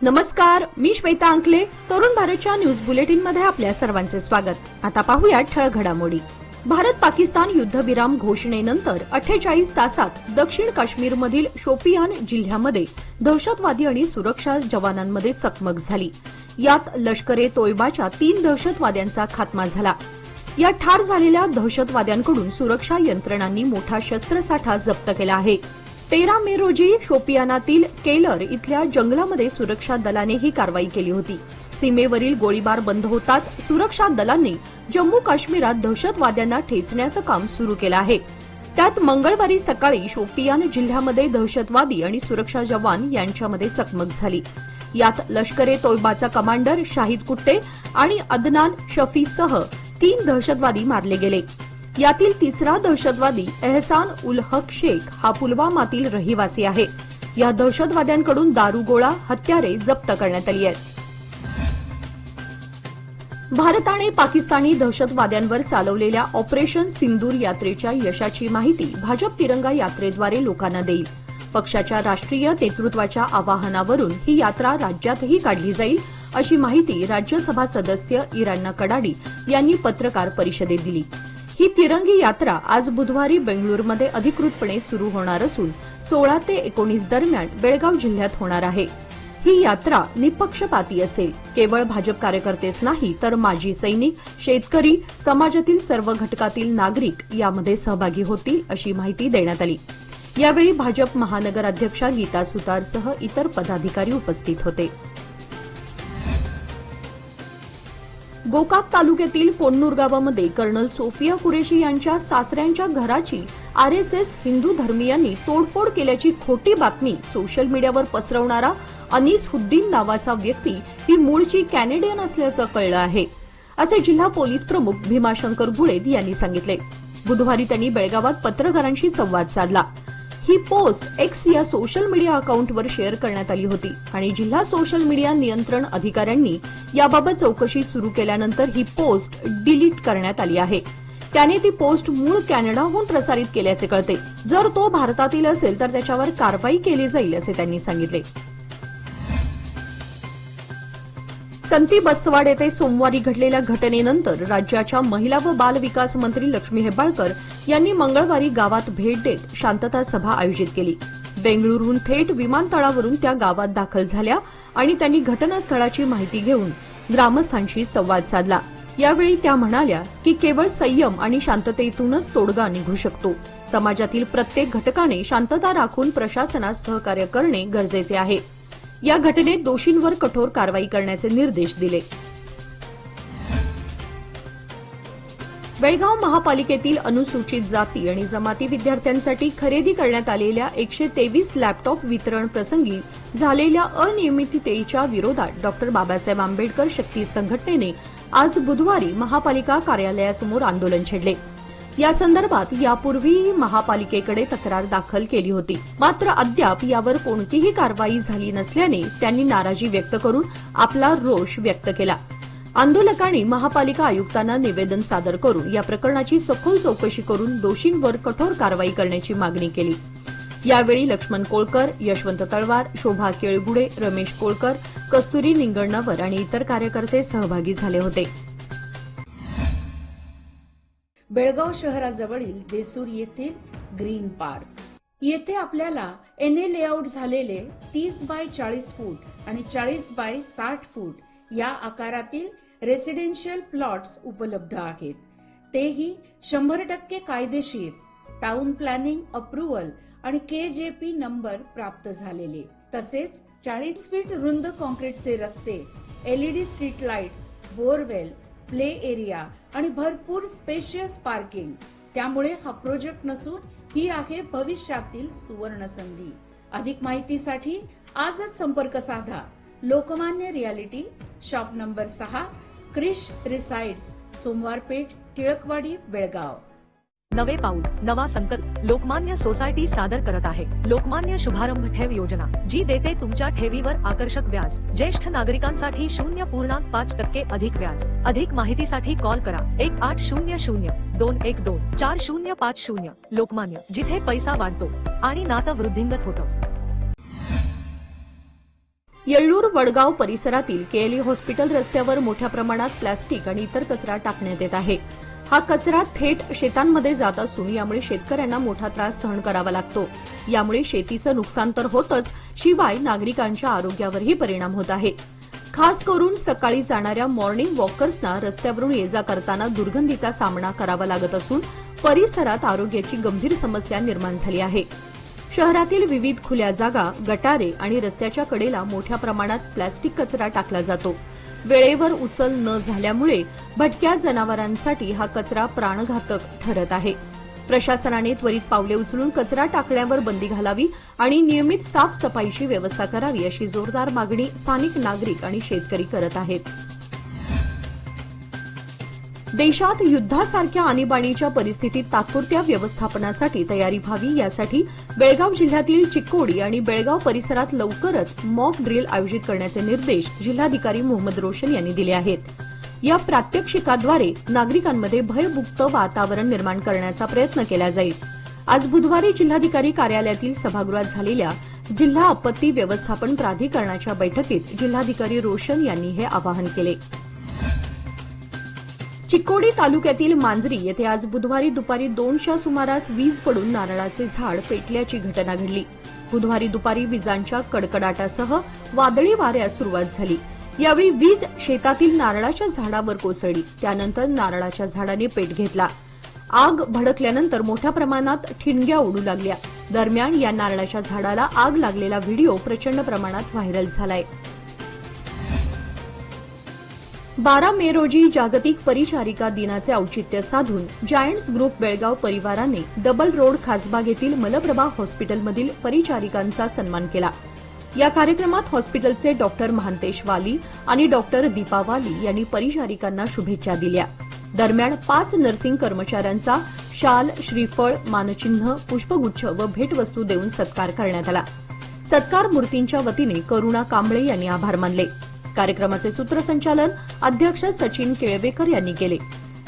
नमस्कार, मी श्वेता अंकले. तरुण भारतच्या न्यूज बुलेटिन मध्ये आपल्या सर्वांचे स्वागत. आता पाहूया ठळक घडामोडी. भारत पाकिस्तान युद्धविराम घोषणेनंतर 48 तासात दक्षिण काश्मीरमधील शोपियान जिल्ह्यामध्ये दहशतवादी आणि सुरक्षा जवानांमध्ये चकमक झाली. यात लष्कर तोयबाच्या 3 दहशतवाद्यांचा खात्मा झाला. या ठार झालेल्या दहशतवाद्यांकडून सुरक्षा यंत्रणांनी मोठा शस्त्रसाठा जप्त केला आहे. 13 मे रोजी शोपियानातील केलर इथल्या जंगलामध्ये सुरक्षा दलाने ही कारवाई केली होती. सीमेवरील गोळीबार बंद होताच सुरक्षा दलांनी जम्मू काश्मीरात दहशतवाद्यांना ठेचण्याचं काम सुरू केलं आहे. त्यात मंगळवारी सकाळी शोपियान जिल्ह्यामध्ये दहशतवादी आणि सुरक्षा जवान यांच्यामध्ये चकमक झाली. यात लष्कर तोयबाचा कमांडर शाहिद कुट्टे आणि अदनान शफीसह 3 दहशतवादी मारले गेले. यातील तिसरा दहशतवादी एहसान उल हक शेख हा पुलवामातील रहिवासी आहे. या दहशतवाद्यांकडून दारुगोळा, हत्यारे जप्त करण्यात आली आहेत. भारताने पाकिस्तानी दहशतवाद्यांवर चालवलेल्या ऑपरेशन सिंदूर यात्रेच्या यशाची माहिती भाजप तिरंगा यात्रेद्वारे लोकांना देईल. पक्षाच्या राष्ट्रीय नेतृत्वाच्या आवाहनावरून ही यात्रा राज्यातही काढली जाईल, अशी माहिती राज्यसभा सदस्य इरान्ना कडाडी यांनी पत्रकार परिषदेत दिली. ही तिरंगी यात्रा आज बुधवारी बेंगळुरूमध्ये अधिकृतपणे सुरू होणार असून 16 ते 19 दरम्यान बेळगाव जिल्ह्यात होणार आहे. ही यात्रा निपक्षपाती असेल. केवळ भाजप कार्यकर्तेच नाही तर माजी सैनिक, शेतकरी, समाजातील सर्व घटकातील नागरिक यामध्ये सहभागी होतील, अशी माहिती देण्यात आली. यावेळी भाजप महानगर अध्यक्षा गीता सुतारसह इतर पदाधिकारी उपस्थित होते. गोकाक तालुक्यातील कोण्णूर गावामध्ये कर्नल सोफिया कुरेशी यांच्या सासऱ्यांच्या घराची आरएसएस हिंदू धर्मीयांनी तोडफोड केल्याची खोटी बातमी सोशल मीडियावर पसरवणारा अनीस हुद्दीन नावाचा व्यक्ती ही मूळची कॅनेडियन असल्याचं कळलं आहे, असे जिल्हा पोलीस प्रमुख भीमाशंकर गुळेद यांनी सांगितले. बुधवारी त्यांनी बेळगावात पत्रकारांशी संवाद साधला. ही पोस्ट एक्स या सोशल मीडिया अकाउंटवर शेअर करण्यात आली होती आणि जिल्हा सोशल मीडिया नियंत्रण अधिकाऱ्यांनी याबाबत चौकशी सुरू केल्यानंतर ही पोस्ट डिलीट करण्यात आली आहे. त्याने ती पोस्ट मूळ कॅनडाहून प्रसारित केल्याचे कळते. जर तो भारतातील असेल तर त्याच्यावर कारवाई केली जाईल, असे त्यांनी सांगितले. संती बस्तवाड येथे सोमवारी घडलेल्या घटनेनंतर राज्याच्या महिला व बाल विकास मंत्री लक्ष्मी हेब्बाळकर यांनी मंगळवारी गावात भेट देत शांतता सभा आयोजित केली. बेंगळुरूहून थेट विमानतळावरून त्या गावात दाखल झाल्या आणि त्यांनी घटनास्थळाची माहिती घेऊन ग्रामस्थांशी संवाद साधला. यावेळी त्या म्हणाल्या की केवळ संयम आणि शांततेतूनच तोडगा निघू शकतो. समाजातील प्रत्येक घटकाने शांतता राखून प्रशासनास सहकार्य करणे गरजेचे आहे. या घटनेत दोषींवर कठोर कारवाई करण्याचे निर्देश दिले. बेळगाव महापालिकेतील अनुसूचित जाती आणि जमाती विद्यार्थ्यांसाठी खरेदी करण्यात आलेल्या 123 लॅपटॉप वितरण प्रसंगी झालेल्या अनियमिततेच्या विरोधात डॉ. बाबासाहेब आंबेडकर शक्ती संघटनेने आज बुधवारी महापालिका कार्यालयासमोर आंदोलन छेडले. या संदर्भात यापूर्वीही महापालिकेकडे तक्रार दाखल केली होती. मात्र अद्याप यावर कोणतीही कारवाई झाली नसल्याने त्यांनी नाराजी व्यक्त करून आपला रोष व्यक्त केला. आंदोलकांनी महापालिका आयुक्तांना निवेदन सादर करून या प्रकरणाची सखोल चौकशी करून दोषींवर कठोर कारवाई करण्याची मागणी केली. यावेळी लक्ष्मण कोळकर, यशवंत तळवार, शोभा केळगुडे, रमेश कोळकर, कस्तुरी निंगणवर आणि इतर कार्यकर्ते सहभागी झाले होते. बेळगाव शहराजवळील देसूर येथील ग्रीन पार्क येथे आपल्याला एनए लेआउट झालेले 30 बाय 40 फूट आणि 40 बाय 60 फूट या आकारातील रेसिडेन्शियल प्लॉट्स उपलब्ध आहेत. तेही 100% कायदेशीर, टाउन प्लॅनिंग अप्रुव्हल आणि केजेपी नंबर प्राप्त झालेले. तसेच 40 फीट रुंद कॉन्क्रीटचे रस्ते, LED street lights, borewell, play area आणि भरपूर स्पेशियस पार्किंग. त्यामुळे हा प्रोजेक्ट नसून ही आहे भविष्यातील सुवर्ण संधी. अधिक माहितीसाठी आजच संपर्क साधा. Lokmanya reality, shop number 6, Krish resides, Somwarpeth, Tilakwadi, Belgaum. नवे पाऊल, नवा संकल्प लोकमान्य सोसायटी सादर करत आहे. लोकमान्य शुभारंभ ठेव योजना, जी देते तुमच्या ठेवीवर आकर्षक व्याज. ज्येष्ठ नागरिकांसाठी 0.5% अधिक व्याज. अधिक माहितीसाठी कॉल करा 1800-212-4050. लोकमान्य, जिथे पैसा वाढतो आणि नातं वृद्धिंगत होतं. येळ्ळूर वडगाव परिसरातील केएलई हॉस्पिटल रस्त्यावर मोठ्या प्रमाणात प्लास्टिक आणि इतर कचरा टाकण्यात येत आहे. हा कचरा थेट शेतांमध्ये जात असून यामुळे शेतकऱ्यांना मोठा त्रास सहन करावा लागतो. यामुळे शेतीचं नुकसान तर होतच, शिवाय नागरिकांच्या आरोग्यावरही परिणाम होत आहे. खास करून सकाळी जाणाऱ्या मॉर्निंग वॉकर्सना रस्त्यावरून ये-जा करताना दुर्गंधीचा सामना करावा लागत असून परिसरात आरोग्याची गंभीर समस्या निर्माण झाली आहे. शहरातील विविध खुल्या जागा, गटारे आणि रस्त्याच्या कडेला मोठ्या प्रमाणात प्लास्टिक कचरा टाकला जातो. वेळेवर उचल न झाल्यामुळे भटक्या जनावरांसाठी हा कचरा प्राणघातक ठरत आहे. प्रशासनाने त्वरित पावले उचलून कचरा टाकण्यावर बंदी घालावी आणि नियमित साफसफाईची व्यवस्था करावी, अशी जोरदार मागणी स्थानिक नागरिक आणि शेतकरी करत आहेत. देशात युद्धासारख्या आणीबाणीच्या परिस्थितीत तात्पुरत्या व्यवस्थापनासाठी तयारी व्हावी, यासाठी बेळगाव जिल्ह्यातील चिक्कोडी आणि बेळगाव परिसरात लवकरच मॉक ड्रिल आयोजित करण्याचे निर्देश जिल्हाधिकारी मोहम्मद रोशन यांनी दिले आहेत. या प्रात्यक्षिकाद्वारे नागरिकांमध्ये भयमुक्त वातावरण निर्माण करण्याचा प्रयत्न केला जाईल. आज बुधवारी जिल्हाधिकारी कार्यालयातील सभागृहात झालेल्या जिल्हा आपत्ती व्यवस्थापन प्राधिकरणाच्या बैठकीत जिल्हाधिकारी रोशन यांनी हे आवाहन केले. चिक्कोडी तालुक्यातील मांजरी येथे आज बुधवारी दुपारी 2च्या सुमारास वीज पडून नारळाचे झाड पेटल्याची घटना घडली. बुधवारी दुपारी विजांच्या कडकडाटासह वादळी वाऱ्यास सुरुवात झाली. यावेळी वीज शेतातील नारळाच्या झाडावर कोसळली. त्यानंतर नारळाच्या झाडाने पेट घेतला. आग भडकल्यानंतर मोठ्या प्रमाणात ठिणग्या उडू लागल्या. दरम्यान या नारळाच्या झाडाला आग लागलेला व्हिडिओ प्रचंड प्रमाणात व्हायरल झालाय. 12 मे रोजी जागतिक परिचारिका दिनाचे औचित्य साधून जायंट्स ग्रुप बेळगाव परिवाराने डबल रोड खासबाग येथील मलप्रभा हॉस्पिटलमधील परिचारिकांचा सन्मान केला. या कार्यक्रमात हॉस्पिटलचे डॉक्टर महांतेश वाली आणि डॉक्टर दीपा वाली यांनी परिचारिकांना शुभेच्छा दिल्या. दरम्यान 5 नर्सिंग कर्मचाऱ्यांचा शाल, श्रीफळ, मानचिन्ह, पुष्पगुच्छ व भेटवस्तू देऊन सत्कार करण्यात आला. सत्कार मूर्तींच्या वतीने करुणा कांबळे यांनी आभार मानले. कार्यक्रमाचे सूत्रसंचालन अध्यक्ष सचिन केळवेकर यांनी केले.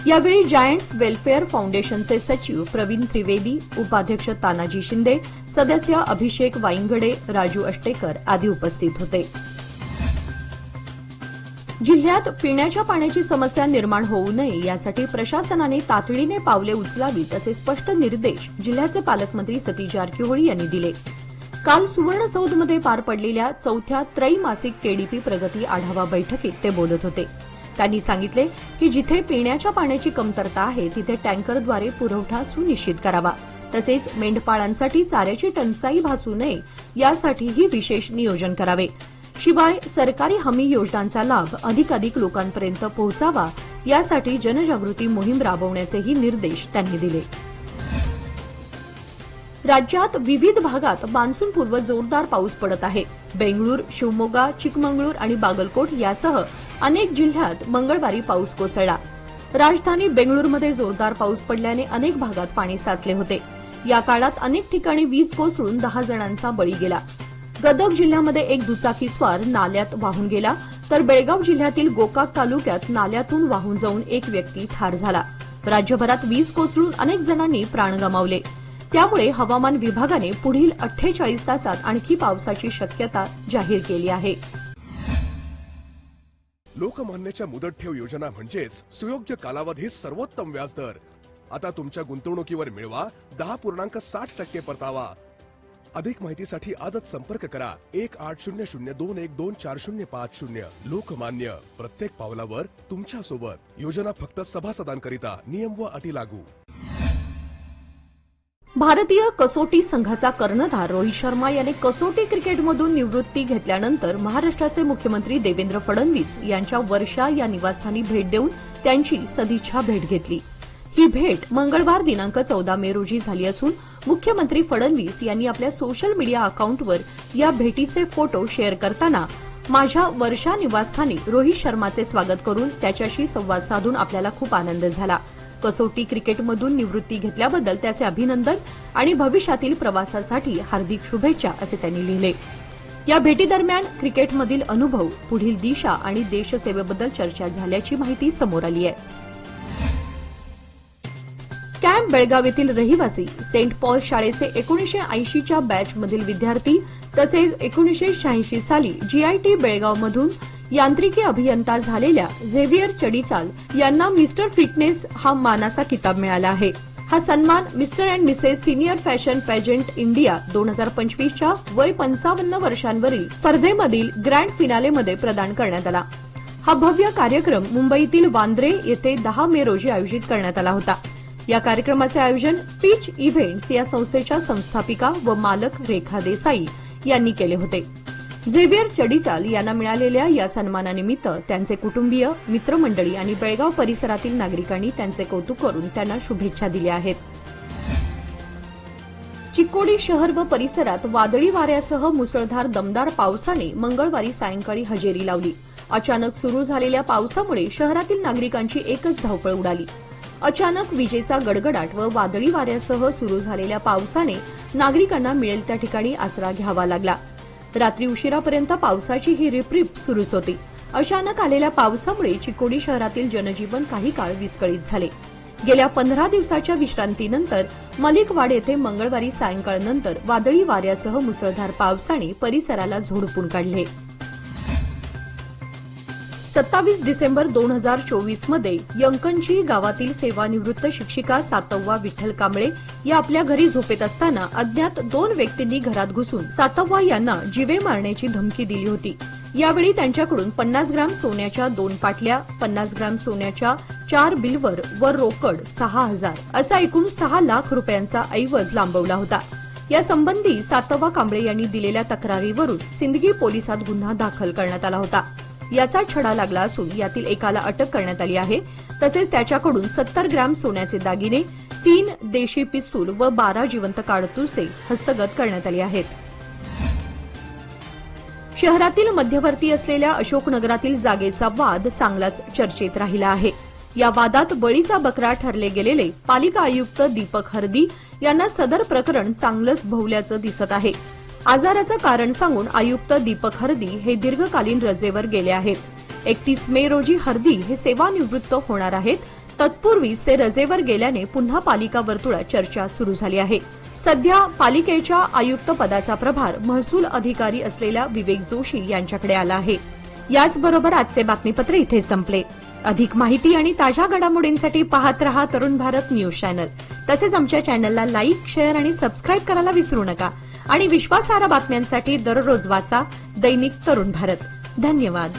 यावेळी जायंट्स वेलफेअर फाउंडेशनचे सचिव प्रवीण त्रिवेदी, उपाध्यक्ष तानाजी शिंदे, सदस्य अभिषेक वाईंगडे, राजू अष्टेकर आदी उपस्थित होते. जिल्ह्यात पिण्याच्या पाण्याची समस्या निर्माण होऊ नये यासाठी प्रशासनाने तातडीने पावले उचलावीत असे स्पष्ट निर्देश जिल्ह्याचे पालकमंत्री सतीश जारकीहोळी यांनी दिले. काल सुवर्णसौधमध्ये पार पडलेल्या 4थ्या त्रैमासिक केडीपी प्रगती आढावा बैठकीत ते बोलत होते. त्यांनी सांगितले की जिथे पिण्याच्या पाण्याची कमतरता आहे तिथे टँकरद्वारे पुरवठा सुनिश्चित करावा. तसेच मेंढपाळांसाठी चाऱ्याची टंचाई भासू नये यासाठीही विशेष नियोजन करावे. शिवाय सरकारी हमी योजनांचा लाभ अधिकाधिक लोकांपर्यंत पोहोचावा यासाठी जनजागृती मोहीम राबवण्याचेही निर्देश त्यांनी दिले. राज्यात विविध भागात मान्सूनपूर्व जोरदार पाऊस पडत आहे. बेंगळूर, शिवमोगा, चिकमंगळूर आणि बागलकोट यासह अनेक जिल्ह्यात मंगळवारी पाऊस कोसळला. राजधानी बेंगळूरमध्ये जोरदार पाऊस पडल्याने अनेक भागात पाणी साचले होते. या काळात अनेक ठिकाणी वीज कोसळून 10 जणांचा बळी गेला. गदग जिल्ह्यामध्ये एक दुचाकीस्वार नाल्यात वाहून गेला, तर बेळगाव जिल्ह्यातील गोकाक तालुक्यात नाल्यातून वाहून जाऊन एक व्यक्ती ठार झाला. राज्यभरात वीज कोसळून अनेक जणांनी प्राण गमावले. त्यामुळे हवामान विभागाने पुढील 48 तासात आणखी पावसाची शक्यता जाहीर केली आहे. लोकमान्यच्या मुदत ठेव योजना म्हणजेच सुयोग्य कालावधीत सर्वोत्तम व्याजदर. आता तुमच्या गुंतवणुकीवर मिळवा 10.60% परतावा. अधिक माहितीसाठी आजच संपर्क करा 1800212405. लोकमान्य, प्रत्येक पावलावर तुमच्या सोबत. योजना फक्त सभासदांकरिता. नियम व अटी लागू. भारतीय कसोटी संघाचा कर्णधार रोहित शर्मा याने कसोटी क्रिकेटमधून निवृत्ती घेतल्यानंतर महाराष्ट्राचे मुख्यमंत्री देवेंद्र फडणवीस यांच्या वर्षा या निवासस्थानी भेट देऊन त्यांची सदिच्छा भेट घेतली. ही भेट मंगळवार दिनांक 14 मे रोजी झाली असून मुख्यमंत्री फडणवीस यांनी आपल्या सोशल मीडिया अकाउंटवर या भेटीचे फोटो शेअर करताना, माझ्या वर्षा निवासस्थानी रोहित शर्माचे स्वागत करून त्याच्याशी संवाद साधून आपल्याला खूप आनंद झाला. कसोटी क्रिकेटमधून निवृत्ती घेतल्याबद्दल त्याचे अभिनंदन आणि भविष्यातील प्रवासासाठी हार्दिक शुभेच्छा असे त्यांनी लिहिले. या भेटीदरम्यान क्रिकेटमधील अनुभव, पुढील दिशा आणि देशसेवेबद्दल चर्चा झाल्याची माहिती समोर आली आहे. एमआयएम बेळगाव येथील रहिवासी, सेंट पॉल शाळेचे 1980च्या बॅचमधील विद्यार्थी तसेच 1986 साली जीआयटी बेळगावमधून यांत्रिकी अभियंता झालेल्या झेवियर चडीचाल यांना मिस्टर फिटनेस हा मानाचा किताब मिळाला आहे. हा सन्मान mister and missus senior fashion pageant India 2025च्या वय 55 वर्षांवरील स्पर्धेमधील ग्रँड फिनालेमध्ये प्रदान करण्यात आला. हा भव्य कार्यक्रम मुंबईतील वांद्रे येथे 10 मे रोजी आयोजित करण्यात आला होता. या कार्यक्रमाचे आयोजन पिच इव्हेंट्स या संस्थेच्या संस्थापिका व मालक रेखा देसाई यांनी केले होते. झेवियर चडीचाल यांना मिळालेल्या या सन्मानानिमित्त त्यांचे कुटुंबीय, मित्रमंडळी आणि बेळगाव परिसरातील नागरिकांनी त्यांचे कौतुक करून त्यांना शुभेच्छा दिल्या आहेत. चिक्कोडी शहर व परिसरात वादळी वाऱ्यासह मुसळधार दमदार पावसाने मंगळवारी सायंकाळी हजेरी लावली. अचानक सुरू झालेल्या पावसामुळे शहरातील नागरिकांची एकच धावपळ उडाली. अचानक विजेचा गडगडाट व वादळी वाऱ्यासह सुरू झालेल्या पावसाने नागरिकांना मिळेल त्या ठिकाणी आसरा घ्यावा लागला. रात्री उशिरापर्यंत पावसाची ही रिपरिप सुरूच होती. अचानक आलेल्या पावसामुळे चिक्कोडी शहरातील जनजीवन काही काळ विस्कळीत झाले. गेल्या 15 दिवसाच्या विश्रांतीनंतर मलिकवाड येथे मंगळवारी सायंकाळनंतर वादळी वाऱ्यासह मुसळधार पावसाने परिसराला झोडपून काढले. 27 डिसेंबर 2024 मध्ये यंकंची गावातील सेवानिवृत्त शिक्षिका सातव्वा विठ्ठल कांबळे या आपल्या घरी झोपेत असताना अज्ञात 2 व्यक्तींनी घरात घुसून सातव्वा यांना जीवे मारण्याची धमकी दिली होती. यावेळी त्यांच्याकडून 50 ग्रॅम सोन्याच्या 2 पाटल्या, 50 ग्रॅम सोन्याच्या 4 बिल्वर व रोकड 6,000 असा एकूण 6 लाख रुपयांचा ऐवज लांबवला होता. यासंबंधी सातव्वा कांबळे यांनी दिलेल्या तक्रारीवरून सिंदगी पोलिसात गुन्हा दाखल करण्यात आला होता. याचा छडा लागला असून यातील एकाला अटक करण्यात आली आहे. तसेच त्याच्याकडून 70 ग्रॅम सोन्याचे दागिने, 3 देशी पिस्तूल व 12 जिवंत काडतुसे हस्तगत करण्यात आली आहेत. शहरातील मध्यवर्ती असलेल्या अशोकनगरातील जागेचा वाद चांगलाच चर्चेत राहिला आहे. या वादात बळीचा बकरा ठरले गेलेले पालिका आयुक्त दीपक हरदी यांना सदर प्रकरण चांगलंच भोवल्याचं दिसत आहे. आजाराचं कारण सांगून आयुक्त दीपक हरदी हे दीर्घकालीन रजेवर गेले आहेत. 31 मे रोजी हरदी हे सेवानिवृत्त होणार आहेत. तत्पूर्वीच ते रजेवर गेल्याने पुन्हा पालिका वर्तुळात चर्चा सुरू झाली आहे. सध्या पालिकेच्या आयुक्त पदाचा प्रभार महसूल अधिकारी असलेल्या विवेक जोशी यांच्याकडे आला आहे. याचबरोबर आजचे बातमीपत्र इथे संपले. अधिक माहिती आणि ताज्या घडामोडींसाठी पाहत रहा तरुण भारत न्यूज चॅनल. तसेच आमच्या चॅनलला लाईक, शेअर आणि सबस्क्राईब करायला विसरू नका. आणि विश्वासार्ह बातम्यांसाठी दररोज वाचा दैनिक तरुण भारत. धन्यवाद.